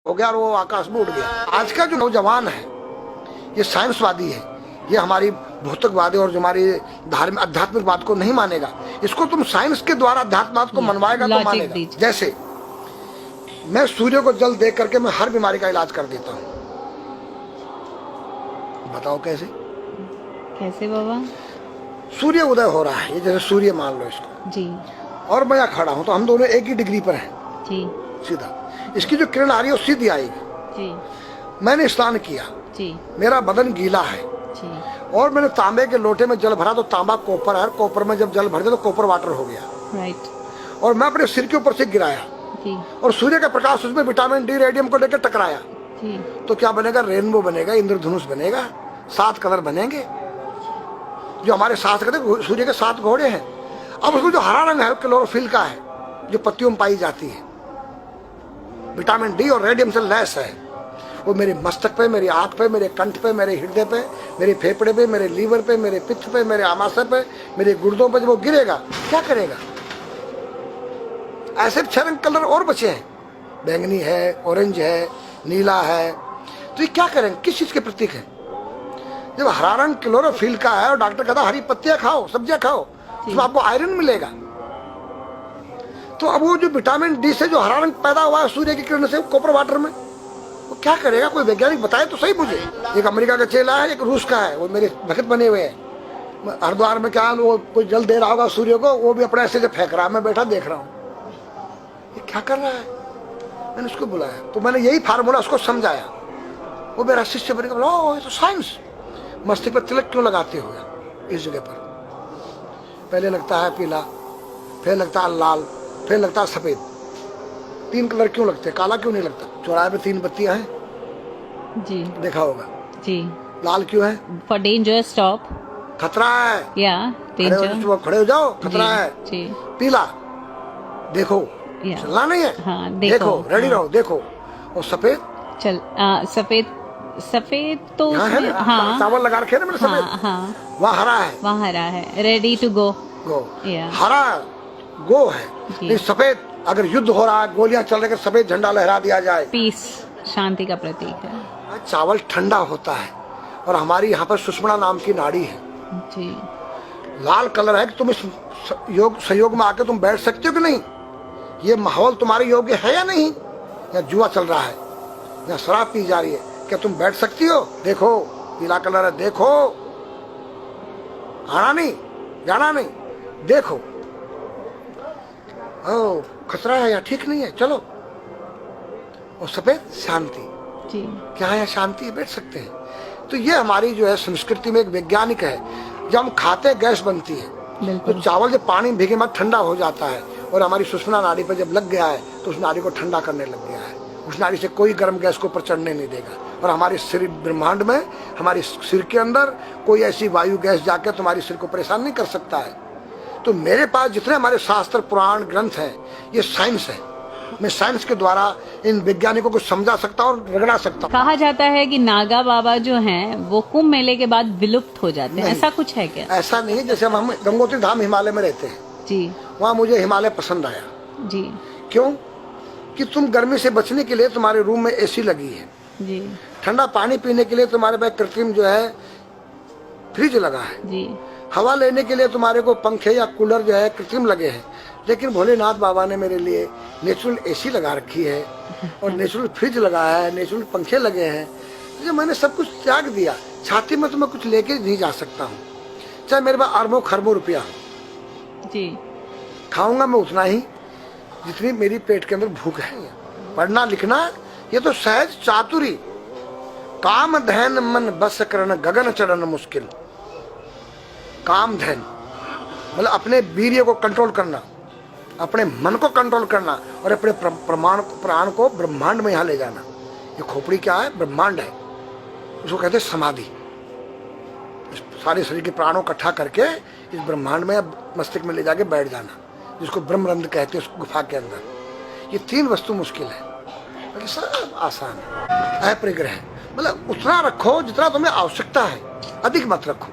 हो गया और वो आकाश में उड़ गया। आज का जो नौजवान है ये साइंसवादी है, ये हमारी भौतिकवादी और जो हमारी धार्मिक आध्यात्मिक बात को नहीं मानेगा। इसको तुम साइंस के द्वारा अध्यात्म को मनवाएगा तो मानेगा। जैसे मैं सूर्य को जल देख करके मैं हर बीमारी का इलाज कर देता हूँ। बताओ कैसे? कैसे बाबा? सूर्य उदय हो रहा है, ये जैसे सूर्य मान लो इसको जी, और मैं यहाँ खड़ा हूँ तो हम दोनों एक ही डिग्री पर हैं जी, सीधा। इसकी जो किरण आ रही है वो सीधी आएगी। जी, मैंने स्नान किया, जी, मेरा बदन गीला है जी, और मैंने तांबे के लोटे में जल भरा तो तांबा कॉपर है, कॉपर में जब जल भर दिया तो कॉपर वाटर हो गया। राइट। और मैं अपने सिर के ऊपर से गिराया जी, और सूर्य का प्रकाश उसमें विटामिन डी रेडियम को लेकर टकराया जी, तो क्या बनेगा? रेनबो बनेगा, इंद्रधनुष बनेगा, 7 कलर बनेंगे जो हमारे शास्त्र कहते सूर्य के 7 घोड़े हैं। अब उसमें जो हरा रंग है क्लोरोफिल का है, जो पत्तियों में पाई जाती है, विटामिन डी और रेडियम से लैस है। वो मेरे मस्तक पे, मेरी आंख पे, मेरे कंठ पे, मेरे हृदय पे, मेरे फेफड़े पे, मेरे लीवर पे, मेरे पित्त पे, मेरे आमाशय पे, मेरे गुर्दों पे जब वो गिरेगा क्या करेगा? ऐसे 6 रंग कलर और बचे हैं, बैंगनी है, ऑरेंज है, नीला है। तो ये क्या करेंगे? किस चीज के प्रतीक है? जब हरा रंग क्लोरोफिल का है और डॉक्टर कहता हरी पत्तियां खाओ, सब्जियां खाओ, उसमें आपको आयरन मिलेगा। तो अब वो जो विटामिन डी से जो हरा रंग पैदा हुआ है सूर्य की किरण से कॉपर वाटर में, वो क्या करेगा? कोई वैज्ञानिक बताए तो सही मुझे। एक अमेरिका का चेला है, एक रूस का है, वो मेरे भक्त बने हुए हैं। हरिद्वार में क्या वो कोई जल दे रहा होगा सूर्य को, वो भी अपने ऐसे से फेंक रहा है, मैं बैठा देख रहा हूँ ये क्या कर रहा है। मैंने उसको बुलाया तो मैंने यही फार्मूला उसको समझाया। वो मेरा शिष्य बन गया, बोला ओ ये तो साइंस। मस्तिष्क पर तिलक क्यों लगाते हो इस जगह पर? पहले लगता है पीला, फिर लगता है लाल, फिर लगता है सफेद। 3 कलर क्यों लगते हैं? काला क्यों नहीं लगता? चौराहे पे 3 बत्तियां हैं, जी देखा होगा। जी। लाल क्यों है? फॉर डेंजर स्टॉप, खतरा है, या डेंजर, खड़े हो जाओ, खतरा है। जी। पीला देखो, चलना नहीं है, हाँ, देखो रेडी रहो, देखो। और सफेद चल सफेद तो है ना, हाँ, चावल लगा रखे ना मैंने सफेद, हाँ, वहाँ हरा है, वहाँ हरा है, रेडी टू गो। हरा गो है। नहीं सफेद, अगर युद्ध हो रहा है, गोलियां चल रही है, सफेद झंडा लहरा दिया जाए, पीस, शांति का प्रतीक है। चावल ठंडा होता है। और हमारी यहाँ पर सुषुम्ना नाम की नाड़ी है जी। लाल कलर है कि तुम इस योग सहयोग में आके तुम बैठ सकते हो कि नहीं? ये माहौल तुम्हारे योग्य है या नहीं? या जुआ चल रहा है, या शराब पी जा रही है, क्या तुम बैठ सकती हो? देखो पीला कलर है, देखो, आना नहीं, जाना नहीं, देखो। ओ खतरा है या ठीक नहीं है, चलो। और सफेद शांति, जी। क्या है? शांति, बैठ सकते हैं। तो ये हमारी जो है संस्कृति में एक वैज्ञानिक है। जब हम खाते हैं गैस बनती है, तो चावल जब पानी में भीगे बाद ठंडा हो जाता है और हमारी सुषुम्ना नाड़ी पर जब लग गया है तो उस नाड़ी को ठंडा करने लग गया है। उस नाड़ी से कोई गर्म गैस को ऊपर चढ़ने नहीं देगा। और हमारे सिर ब्रह्मांड में, हमारे सिर के अंदर कोई ऐसी वायु गैस जाकर तुम्हारे सिर को परेशान नहीं कर सकता है। तो मेरे पास जितने हमारे शास्त्र पुराण ग्रंथ हैं ये साइंस है। मैं साइंस के द्वारा इन वैज्ञानिकों को समझा सकता और रगड़ा सकता। कहा जाता है कि नागा बाबा जो हैं वो कुंभ मेले के बाद विलुप्त हो जाते हैं, ऐसा कुछ है क्या? ऐसा नहीं है। जैसे हम गंगोत्री धाम हिमालय में रहते हैं जी, वहाँ मुझे हिमालय पसंद आया। जी। क्यों? कि तुम गर्मी से बचने के लिए तुम्हारे रूम में एसी लगी है जी, ठंडा पानी पीने के लिए तुम्हारे पास कृत्रिम जो है फ्रिज लगा है जी, हवा लेने के लिए तुम्हारे को पंखे या कूलर जो है कृत्रिम लगे हैं। लेकिन भोलेनाथ बाबा ने मेरे लिए नेचुरल एसी लगा रखी है और नेचुरल फ्रिज लगाया है, नेचुरल पंखे लगे हैं। तो मैंने सब कुछ त्याग दिया। छाती में तो मैं कुछ लेके नहीं जा सकता हूँ, चाहे मेरे पास अरबों खरबों रुपया जी। खाऊंगा मैं उतना ही जितनी मेरी पेट के अंदर भूख है। पढ़ना लिखना ये तो सहज चातुरी, काम धैन मन बस करन गगन चढ़न मुश्किल। काम धैन मतलब अपने वीर्य को कंट्रोल करना, अपने मन को कंट्रोल करना और अपने प्राण को ब्रह्मांड में यहाँ ले जाना। ये खोपड़ी क्या है? ब्रह्मांड है। उसको कहते हैं समाधि। सारे शरीर के प्राणों इकट्ठा करके इस ब्रह्मांड में मस्तिष्क में ले जाके बैठ जाना, जिसको ब्रह्मरंध्र कहते हैं, उस गुफा के अंदर। ये 3 वस्तु मुश्किल है, बाकी सब आसान है। अपरिग्रह मतलब उतना रखो जितना तुम्हें आवश्यकता है, अधिक मत रखो।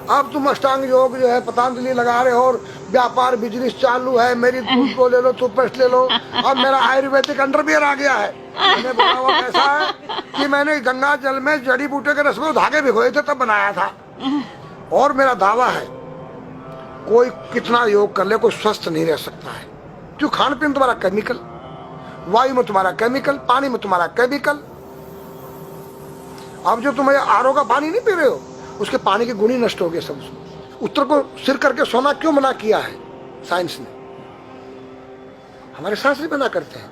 अब तुम अष्टांग योग जो है पतंजलि लगा रहे हो और व्यापार बिजनेस चालू है, मेरी दूध को ले लो, टूथपेस्ट ले लो, अब मेरा आयुर्वेदिक अंडरवियर आ गया है। मैंने बोला वो कैसा है कि मैंने गंगा जल में जड़ी बूटे के रस में धागे भिगोए थे तब बनाया था। और मेरा दावा है कोई कितना योग कर ले कोई स्वस्थ नहीं रह सकता है, क्यों? खान पीन तुम्हारा केमिकल, वायु में तुम्हारा केमिकल, पानी में तुम्हारा केमिकल। अब जो तुम आरओ का पानी नहीं पी रहे हो, उसके पानी के गुण ही नष्ट हो गए सब। उत्तर को सिर करके सोना क्यों मना किया है साइंस ने? हमारे शास्त्र मना करते हैं।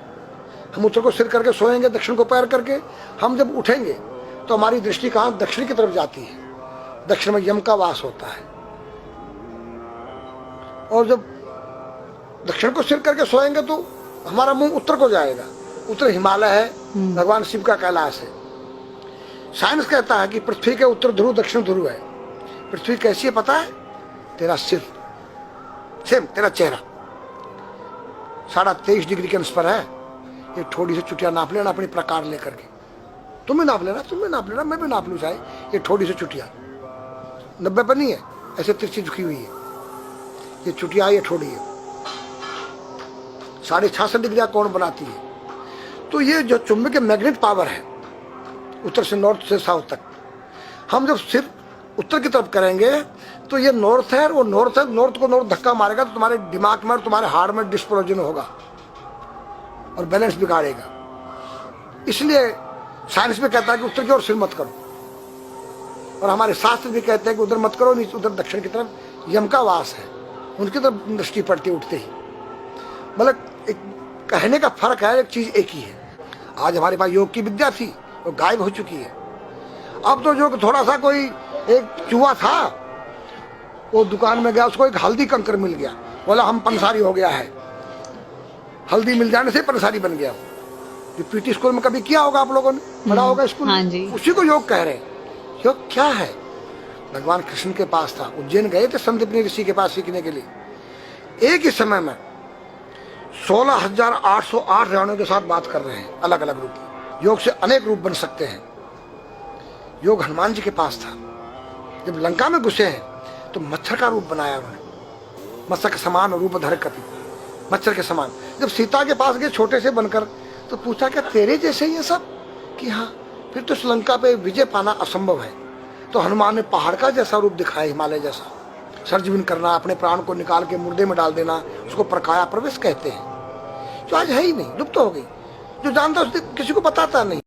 हम उत्तर को सिर करके सोएंगे, दक्षिण को पैर करके। हम जब उठेंगे तो हमारी दृष्टि कहां? दक्षिण की तरफ जाती है। दक्षिण में यम का वास होता है। और जब दक्षिण को सिर करके सोएंगे तो हमारा मुंह उत्तर को जाएगा। उत्तर हिमालय है, भगवान शिव का कैलाश है। साइंस कहता है कि पृथ्वी के उत्तर ध्रुव दक्षिण ध्रुव है। पृथ्वी कैसी है पता है? तेरा सिर, सेम तेरा चेहरा 23.5 डिग्री के अंश पर है। ये थोड़ी सी चुटिया नाप लेना अपनी प्रकार लेकर के। तुम भी नाप लेना, तुम भी नाप लेना, मैं भी नाप लूँ चाहे। ये थोड़ी सी चुटिया 90 पर नहीं है, ऐसे तिरछी झुकी हुई है। ये चुटिया, ये थोड़ी है 66.5 डिग्री का कोण बनाती है। तो ये जो चुंबक मैग्नेट पावर है उत्तर से नॉर्थ से साउथ तक, हम जब सिर उत्तर की तरफ करेंगे तो ये नॉर्थ है, वो नॉर्थ है। नॉर्थ को नॉर्थ धक्का मारेगा तो तुम्हारे दिमाग में और तुम्हारे हार्ट में डिस्प्रोजन होगा और बैलेंस बिगाड़ेगा। इसलिए साइंस में कहता है कि उत्तर की ओर सिर मत करो, और हमारे शास्त्र भी कहते हैं कि उधर मत करो, नीचे उधर दक्षिण की तरफ यम का वास है, उनकी तरफ दृष्टि पड़ती उठते ही। मतलब एक कहने का फर्क है, एक चीज एक ही है। आज हमारे पास योग की विद्या थी, वो गायब हो चुकी है। अब तो जो थोड़ा सा कोई एक चूहा था, वो दुकान में गया, उसको एक हल्दी कंकर मिल गया, बोला हम पंसारी हो गया है। हल्दी मिल जाने से पंसारी बन गया। जो पीटी स्कूल में कभी किया होगा आप लोगों ने, पढ़ा होगा स्कूल में। हाँ जी। उसी को योग कह रहे हैं। योग क्या है? भगवान कृष्ण के पास था, उज्जैन गए थे संदीपनी ऋषि के पास सीखने के लिए। एक ही समय में 16,808 रावणों के साथ बात कर रहे हैं, अलग अलग रूप। योग से अनेक रूप बन सकते हैं। योग हनुमान जी के पास था। जब लंका में घुसे हैं तो मच्छर का रूप बनाया उन्होंने, मत्स्य के समान रूप धर कपि, मच्छर के समान। जब सीता के पास गए छोटे से बनकर, तो पूछा क्या तेरे जैसे ये सब? कि हाँ। फिर तो लंका पे विजय पाना असंभव है। तो हनुमान ने पहाड़ का जैसा रूप दिखाया, हिमालय जैसा। सर्जविन करना, अपने प्राण को निकाल के मुर्दे में डाल देना, उसको प्रकाया प्रवेश कहते हैं, जो आज है ही नहीं, लुप्त हो गई। जो जानता उसने किसी को बताता नहीं।